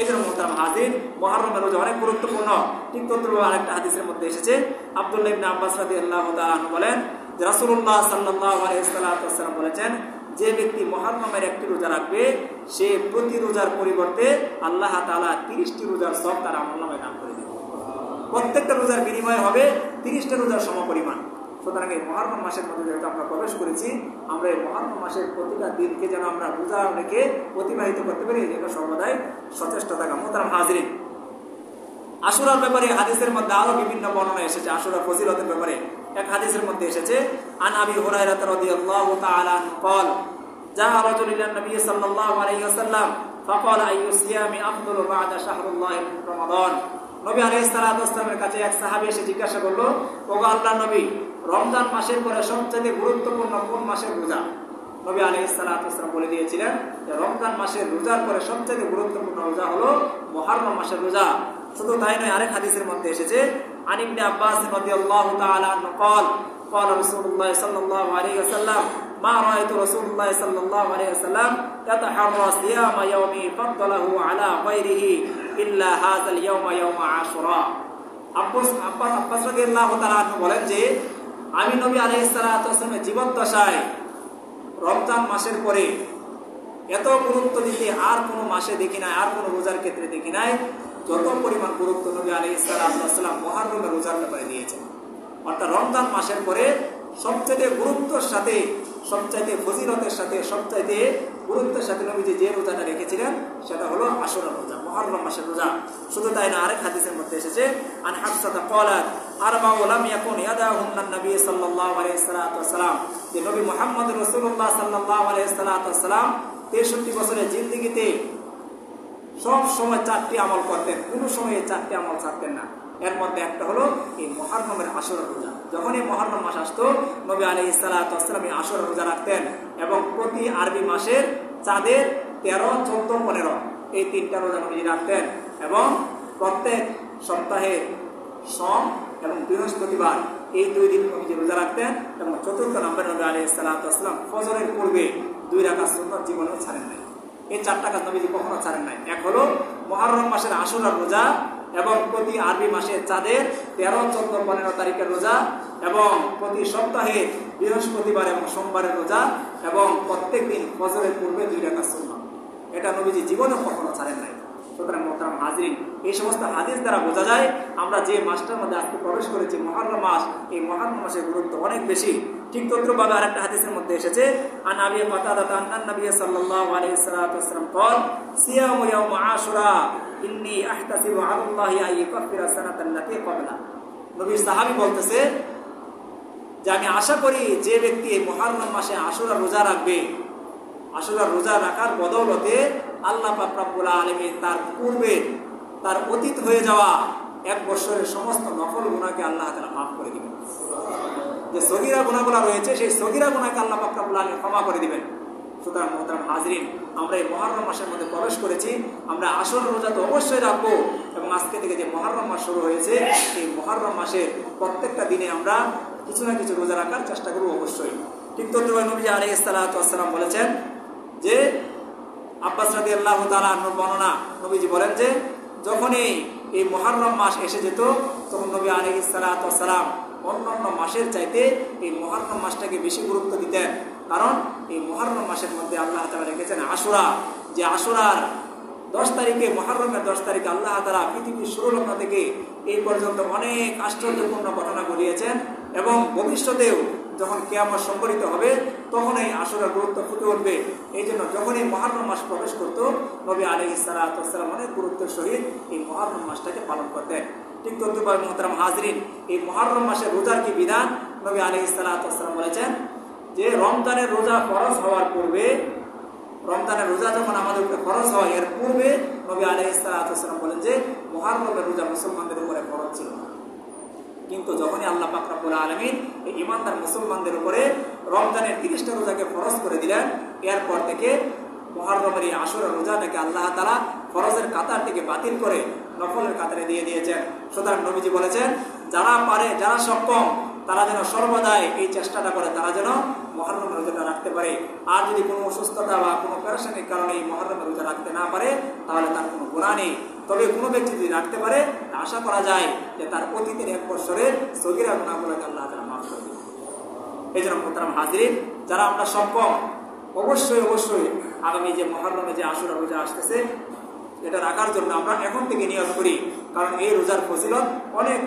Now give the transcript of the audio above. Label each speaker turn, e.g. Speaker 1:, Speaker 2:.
Speaker 1: এই জন্য মোহতারাম হাজির, মুহররমের রোজা অনেক গুরুত্বপূর্ণ। ঠিক তদ্রুপ আরেকটা হাদিসের মধ্যে এসেছে, আব্দুল্লাহ ইবনে আব্বাস রাদিয়াল্লাহু তাআলা আনহু বলেন যে রাসূলুল্লাহ সাল্লাল্লাহু আলাইহি ওয়াসাল্লাম বলেছেন, যে ব্যক্তি মুহররমের একটি রোজা রাখবে সে প্রতি রোজার পরিবর্তে আল্লাহ তাআলা 30টি রোজার সওয়াব তার আমলনামায় দান করে দেবেন। প্রত্যেকটা রোজার বিনিময় হবে 30টা রোজার সমপরিমাণ। সুতরাং এই মুহররম মাসের মধ্যে যেহেতু আমরা প্রবেশ করেছি, আমরা এই মুহররম মাসের প্রতিটা দিনকে যেন আমরা রোজা রেখে অতিবাহিত করতে পারি, এই জন্য সর্বদাই সচেষ্ট থাকা। মোহতারাম হাজিরিন, আশুরার ব্যাপারে হাদিসের মধ্যে আরো বিভিন্ন বর্ণনা এসেছে। আশুরার ফজিলতের ব্যাপারে এক হাদিসের মধ্যে এসেছে, আন আবি হুরায়রা রাদিয়াল্লাহু তাআলা আনহু قال جاء رجل الى النبي صلى الله عليه وسلم فقال اي الصيام افضل بعد شهر الله رمضان। নবী আলাইহিস সালাতু ওয়াস সালামের কাছে এক সাহাবী এসে জিজ্ঞাসা করলো, ওগো আল্লাহর নবী, রমজান মাসের পরে সবচেয়ে গুরুত্বপূর্ণ কোন মাসের রোজা? নবী আলাইহিস সালাতু ওয়াস সালাম বলে দিয়েছিলেন যে রমজান মাসের রোজার পরে সবচেয়ে গুরুত্বপূর্ণ রোজা হলো মুহররম মাসের রোজা। শুধু তাই নয়, আরেক হাদিসের মধ্যে এসেছে, আন ইবনে আব্বাস রাদিয়াল্লাহু তাআলা আনহু قال قال رسول الله صلى الله عليه وسلم ما رأيت رسول الله صلى الله عليه وسلم يتحرى صيام يوم فضله على غيره إلا هذا اليوم يوم عاشوراء। আব্বাস রাদিয়াল্লাহু তাআলা আনহু বলেন যে আমি নবী আলাইহিস সালাতু ওয়াস সালামের জীবদ্দশায় রমজান মাসের পরে এত গুরুত্ব দিতে আর কোনো মাসে দেখি নাই, আর কোনো রোজার ক্ষেত্রে দেখি নাই যত পরিমাণ গুরুত্ব নবী আলাইহিস সালাতু ওয়াস সালাম মুহররমের রোজার ব্যাপারে দিয়েছেন। অর্থাৎ রমজান মাসের পরে সবচেয়ে গুরুত্বের সাথে, সবচাইতে ফজিলতের সাথে, সবচাইতে গুরুত্বের সাথে নবীজি যে রোজাটা রেখেছিলেন সেটা হলো আশুরা রোজা, মুহররম মাসের রোজা। শুধু তাই না, আরেক হাদিসের মধ্যে এসেছে, আন হাফসাতা ক্বালাত আরবাউ লাম ইয়াকুন ইয়াদাহুন্না নবী সাল্লাল্লাহু আলাইহি ওয়াসাল্লাম, যে নবী মুহাম্মদ রাসূলুল্লাহ সাল্লাল্লাহু আলাইহি ওয়াসাল্লাম 63 বছরের জিন্দেগিতে সব সময় 4টি আমল করতেন, কোনো সময় 4টি আমল ছাড়তেন না। এর মধ্যে একটা হলো এই মুহররমের আশুরা রোজা। যখন এই মুহররম মাস আসতো, নবী আলাইহিস সালাতু ওয়াস সালাম এই আশুরা রোজা রাখতেন এবং প্রতি আরবি মাসের চাঁদের 13, 14, 15 এই 3টা রোজা নবী রাখতেন এবং প্রত্যেক সপ্তাহে সোম এবং বৃহস্পতিবার এই 2 দিন নবী রোজা রাখতেন এবং চতুর্থ নম্বরে নবী আলাইহিস সালাতু ওয়াস সালাম ফজরের পূর্বে 2 রাকাত সুন্নাত জীবনেও ছাড়েন নাই। এই 4টা কাজ নবীজি কখনো ছাড়েন নাই। এক হলো মুহররম মাসের আশুরা রোজা এবং প্রতি আরবি মাসের চাঁদের 13, 14, 15 তারিখের রোজা এবং প্রতি সপ্তাহে বৃহস্পতিবার এবং সোমবারের রোজা এবং প্রত্যেক দিন ফজরের পূর্বে 2 রাকাত সুন্নাত। এটা নবীজি জীবনে কখনো ছাড়েন নাই। সুতরাং মোহতারাম হাজিরিন, এই সমস্ত হাদিস দ্বারা বোঝা যায় আমরা যে মাসটার মধ্যে আজকে প্রবেশ করেছি মুহররম মাস, এই মুহররম মাসের গুরুত্ব অনেক বেশি। ঠিক তদ্রুপভাবে আরেকটা হাদিসের মধ্যে এসেছে, আন আবি কাতাদা আন্না নবী সাল্লাল্লাহু আলাইহি ওয়াসাল্লাম قال صيام يوم عاشوراء ইন্নী আহতাসিবু আলাল্লাহি আন ইউকাফিরা সানাতাল্লাতী ক্বাবলা। নবীর সাহাবী বলতেছে যে আমি আশা করি যে ব্যক্তি এই মুহররম মাসে আশুরা রোজা রাখবে, আশুরা রোজা রাখার বদৌলতে আল্লাহ পাক রব্বুল আলামিন তার পূর্বে, তার অতীত হয়ে যাওয়া 1 বছরের সমস্ত নফল গুনাহকে আল্লাহ তাআলা মাফ করে দিবেন। যে সগীরা গুনাহগুলো রয়েছে সেই সগীরা গুনাহকে আল্লাহ পাক রব্বুল আলামিন ক্ষমা করে দিবেন। সুতরাং মোহতারাম হাজিরিন, আমরা এই মুহররম মাসের মধ্যে প্রবেশ করেছি, আমরা আশুরা রোজা তো অবশ্যই রাখবো এবং আজকে থেকে যে মুহররম মাস শুরু হয়েছে এই মুহররম মাসের প্রত্যেকটা দিনে আমরা কিছু না কিছু রোজা রাখার চেষ্টা করব অবশ্যই। ঠিক তদ্রুপ নবী আলাইহিস সালাতু ওয়াস সালাম বলেছেন যে আব্বাস রাদিয়াল্লাহু তাআলা আনহুর বর্ণনা, নবীজি বলেন যে যখনই এই মুহররম মাস এসে যেত তখন নবী আলাইহিস সালাতু ওয়াস সালাম অন্যান্য মাসের চাইতে এই মুহররম মাসটাকে বেশি গুরুত্ব দিতেন। কারণ এই মুহররম মাসের মধ্যে আল্লাহ তাআলা রেখেছেন আশুরা, যে আশুরার 10 তারিখে, মুহররমের 10 তারিখে আল্লাহ তাআলা পৃথিবীর শুরুলগ্ন থেকে এই পর্যন্ত অনেক আশ্চর্যপূর্ণ ঘটনা ঘটিয়েছেন এবং ভবিষ্যতেও যখন কিয়ামত সংঘটিত হবে তখন এই আশুরার গুরুত্ব ফুটে উঠবে। এই জন্য যখন এই মুহররম মাস প্রবেশ করত নবী আলাইহিস সালাতু ওয়াস সালাম অনেক গুরুত্বের সহিত এই মুহররম মাসটাকে পালন করতেন। ঠিক তদ্রুপভাবে মুহতারাম হাজিরিন, এই মুহররম মাসের রোজার কি বিধান? নবী আলাইহিস সালাতু ওয়াস সালাম বলেছেন যে রমজানের রোজা ফরজ হওয়ার পূর্বে, রমজানের রোজা যখন আমাদের উপরে ফরজ হয় এর পূর্বে নবী আলাইহিস সালাতু ওয়াস সালাম বলেন যে মুহররমের রোজা মুসলমানদের উপরে ফরজ ছিল না। কিন্তু যখনই আল্লাহ পাক রব্বুল আলামিন এই ঈমানদার মুসলমানদের উপরে রমজানের 30টা রোজাকে ফরজ করে দিলেন, এরপর থেকে মুহররমের এই আশুরা রোজাটাকে আল্লাহ তাআলা ফরজের কাতার থেকে বাতিল করে নফলের কাতারে দিয়ে দিয়েছেন। সুতরাং নবীজি বলেছেন যারা পারে, যারা সক্ষম তারা যেন সর্বদাই এই চেষ্টাটা করে তারা যেন মুহররমের রোজাটা রাখতে পারে। আর যদি কোনো অসুস্থতা বা কোনো পেরেশানির কারণে এই মুহররমের রোজা রাখতে না পারে তাহলে তার কোনো গুনাহ নেই। তবে কোনো ব্যক্তি যদি রাখতে পারে আশা করা যায় যে তার অতীতের 1 বছরের সগীরা গুনাহগুলোকে আল্লাহ তাআলা মাফ করে দিবেন। এই জন্য মোহতারাম হাজিরিন, যারা আমরা সক্ষম অবশ্যই আগামী যে মুহররমে যে আশুরা রোজা আসতেছে এটা রাখার জন্য আমরা এখন থেকে নিয়ত করি, কারণ এই রোজার ফজিলত অনেক।